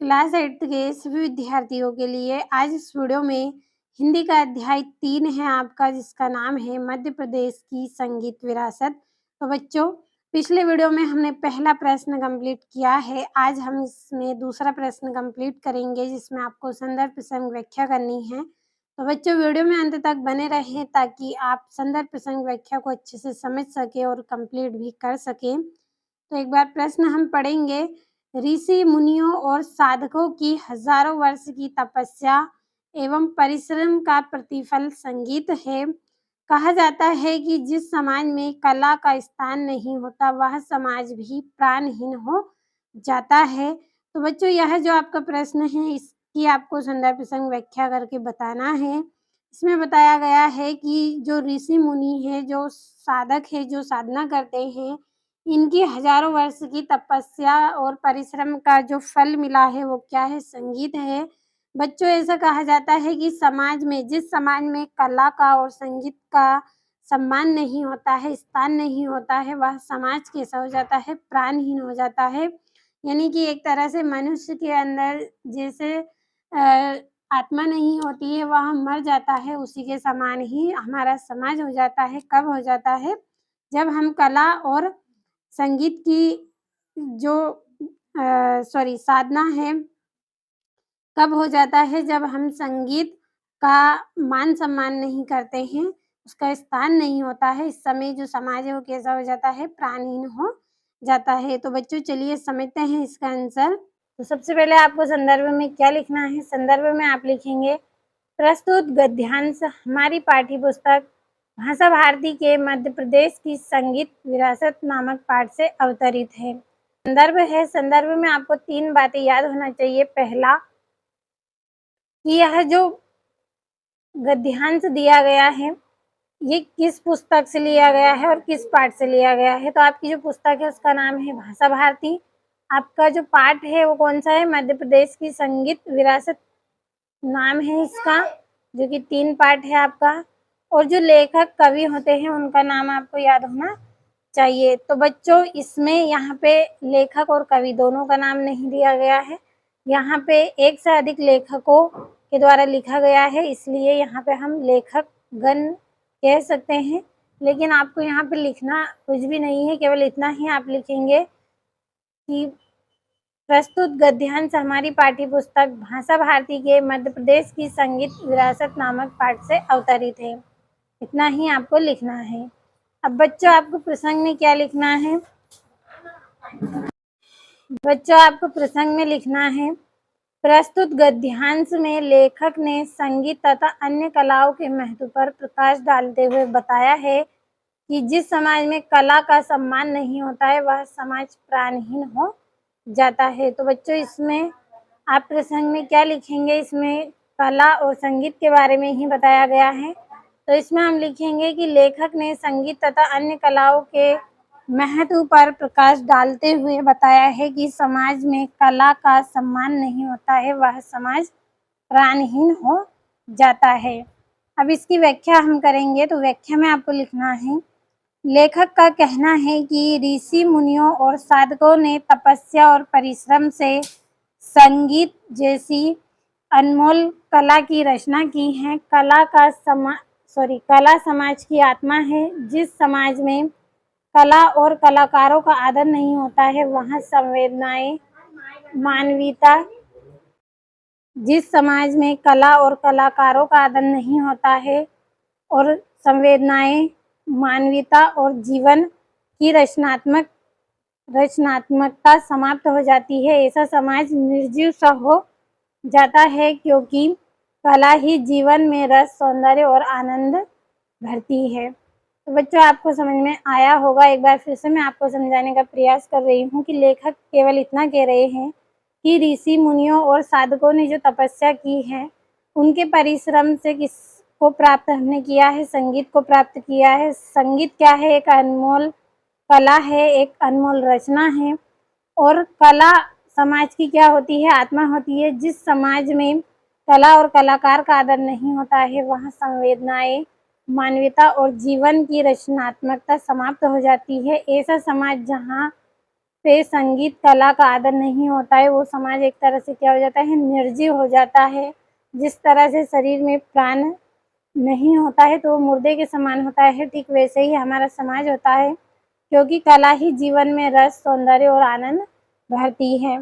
Class 8 के सभी विद्यार्थियों के लिए आज इस वीडियो में हिंदी का अध्याय 3 है आपका, जिसका नाम है मध्य प्रदेश की संगीत विरासत। तो बच्चों, पिछले वीडियो में हमने पहला प्रश्न कंप्लीट किया है। आज हम इसमें दूसरा प्रश्न कंप्लीट करेंगे, जिसमें आपको संदर्भ प्रसंग व्याख्या करनी है। तो बच्चों, वीडियो में अंत तक बने रहें ताकि आप संदर्भ प्रसंग व्याख्या को अच्छे से समझ सके और कंप्लीट भी कर सकें। तो एक बार प्रश्न हम पढ़ेंगे। ऋषि मुनियों और साधकों की हजारों वर्ष की तपस्या एवं परिश्रम का प्रतिफल संगीत है। कहा जाता है कि जिस समाज में कला का स्थान नहीं होता, वह समाज भी प्राणहीन हो जाता है। तो बच्चों, यह जो आपका प्रश्न है, इसकी आपको संदर्भ प्रसंग व्याख्या करके बताना है। इसमें बताया गया है कि जो ऋषि मुनि है, जो साधक है, जो साधना करते हैं, इनकी हजारों वर्ष की तपस्या और परिश्रम का जो फल मिला है वो क्या है? संगीत है। बच्चों, ऐसा कहा जाता है कि समाज में, जिस समाज में कला का और संगीत का सम्मान नहीं होता है, स्थान नहीं होता है, वह समाज कैसा हो जाता है? प्राणहीन हो जाता है। यानी कि एक तरह से मनुष्य के अंदर जैसे आत्मा नहीं होती है, वह मर जाता है, उसी के समान ही हमारा समाज हो जाता है। कब हो जाता है? जब हम कला और संगीत की जो साधना है, कब हो जाता है? जब हम संगीत का मान सम्मान नहीं करते हैं, उसका स्थान नहीं होता है। इस समय जो समाज है वो कैसा हो जाता है? प्राणहीन हो जाता है। तो बच्चों, चलिए समझते हैं इसका आंसर। तो सबसे पहले आपको संदर्भ में क्या लिखना है? संदर्भ में आप लिखेंगे, प्रस्तुत गद्यांश हमारी पाठ्य पुस्तक भाषा भारती के मध्य प्रदेश की संगीत विरासत नामक पाठ से अवतरित है। संदर्भ है, संदर्भ में आपको 3 बातें याद होना चाहिए। पहला, कि यह जो गद्यांश दिया गया है, ये किस पुस्तक से लिया गया है और किस पाठ से लिया गया है। तो आपकी जो पुस्तक है उसका नाम है भाषा भारती। आपका जो पाठ है वो कौन सा है? मध्य प्रदेश की संगीत विरासत नाम है इसका, जो कि 3 पाठ है आपका। और जो लेखक कवि होते हैं उनका नाम आपको याद होना चाहिए। तो बच्चों, इसमें यहाँ पे लेखक और कवि दोनों का नाम नहीं दिया गया है। यहाँ पे एक से अधिक लेखकों के द्वारा लिखा गया है, इसलिए यहाँ पे हम लेखक गण कह सकते हैं। लेकिन आपको यहाँ पे लिखना कुछ भी नहीं है, केवल इतना ही आप लिखेंगे कि प्रस्तुत गद्यांश हमारी पाठ्य पुस्तक भाषा भारती के मध्य प्रदेश की संगीत विरासत नामक पाठ से अवतरित है। इतना ही आपको लिखना है। अब बच्चों, आपको प्रसंग में क्या लिखना है? बच्चों, आपको प्रसंग में लिखना है, प्रस्तुत गद्यांश में लेखक ने संगीत तथा अन्य कलाओं के महत्व पर प्रकाश डालते हुए बताया है कि जिस समाज में कला का सम्मान नहीं होता है, वह समाज प्राणहीन हो जाता है। तो बच्चों, इसमें आप प्रसंग में क्या लिखेंगे? इसमें कला और संगीत के बारे में ही बताया गया है। तो इसमें हम लिखेंगे कि लेखक ने संगीत तथा अन्य कलाओं के महत्व पर प्रकाश डालते हुए बताया है कि समाज में कला का सम्मान नहीं होता है, वह समाज प्राणहीन हो जाता है। अब इसकी व्याख्या हम करेंगे। तो व्याख्या में आपको लिखना है, लेखक का कहना है कि ऋषि मुनियों और साधकों ने तपस्या और परिश्रम से संगीत जैसी अनमोल कला की रचना की है। कला समाज की आत्मा है। जिस समाज में कला और कलाकारों का आदर नहीं होता है, वहाँ संवेदनाएं, मानवीयता जिस समाज में कला और कलाकारों का आदर नहीं होता है और संवेदनाएं, मानवीयता और जीवन की रचनात्मकता समाप्त हो जाती है, ऐसा समाज निर्जीव सा हो जाता है, क्योंकि कला ही जीवन में रस, सौंदर्य और आनंद भरती है। तो बच्चों, आपको समझ में आया होगा। एक बार फिर से मैं आपको समझाने का प्रयास कर रही हूँ कि लेखक केवल इतना कह रहे हैं कि ऋषि मुनियों और साधकों ने जो तपस्या की है, उनके परिश्रम से किसको प्राप्त हमने किया है? संगीत को प्राप्त किया है। संगीत क्या है? एक अनमोल कला है, एक अनमोल रचना है। और कला समाज की क्या होती है? आत्मा होती है। जिस समाज में कला और कलाकार का आदर नहीं होता है, वहाँ संवेदनाएं, मानवीयता और जीवन की रचनात्मकता समाप्त हो जाती है। ऐसा समाज जहाँ पे संगीत कला का आदर नहीं होता है, वो समाज एक तरह से क्या हो जाता है, निर्जीव हो जाता है। जिस तरह से शरीर में प्राण नहीं होता है तो वो मुर्दे के समान होता है, ठीक वैसे ही हमारा समाज होता है, क्योंकि कला ही जीवन में रस, सौंदर्य और आनंद भरती है।